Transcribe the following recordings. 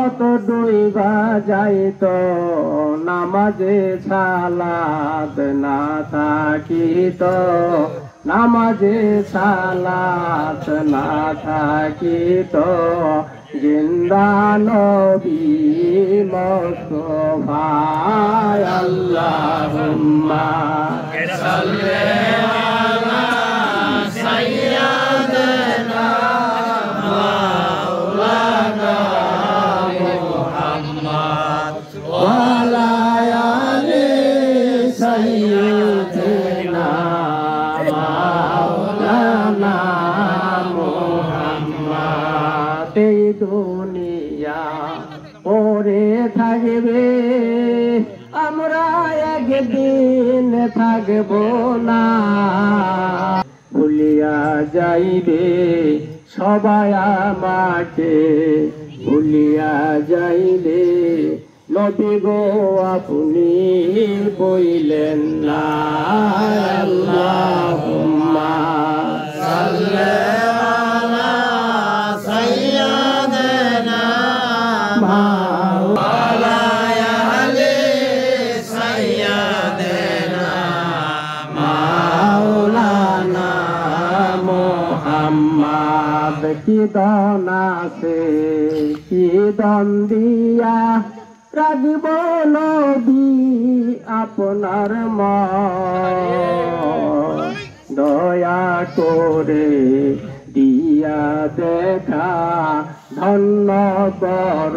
জগৎ ডুইবা যাইত নামাজে সালাত না থাকিত, নামাজে সালাত না থাকিত, জিন্দা নবী মুস্তাফা আল্লাহুম্মা সাল্লি আলা সাইয়্যিদিনা মাওলানা মুহাম্মদ ওয়া আলা আলি সাইয়্যিদিনা মাওলানা মুহাম্মদ। এই দুনিয়া পরে থাকবে, আমরা একদিন থাকব না। ভুলিয়া যাইবে সবাই আমাকে, ভুলিয়া যাইলে নবী গো আপনি বইলেন না। আল্লাহুম্মা সাল্লি আলা সাইয়্যিদিনা মাওলানা আলি সাইয়্যিদিনা মাওলানা মুহাম্মদ। কি দন আছে কি দন দিয়া রাখব নবী আপনার মন, দয়া করে দিয়া দেখা ধন্য কর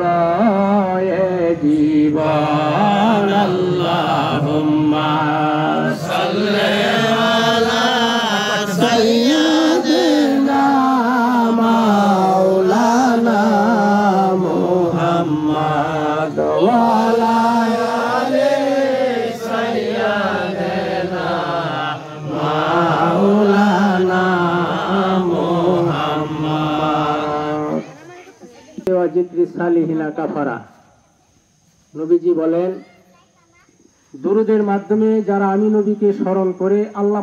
এ জীবন। আল্লাহুম্মা সাল্লি আলা সাইয়্যিদিনা মাওলানা মুহাম্মদ ওয়া আলা আলি সাইয়্যিদিনা মাওলানা মুহাম্মদ। ওয়া যিকরি সালিহিনা কাফারা। নবীজি বলেন, দুরূদের মাধ্যমে যারা আমি নবীকে স্মরণ করে আল্লাহ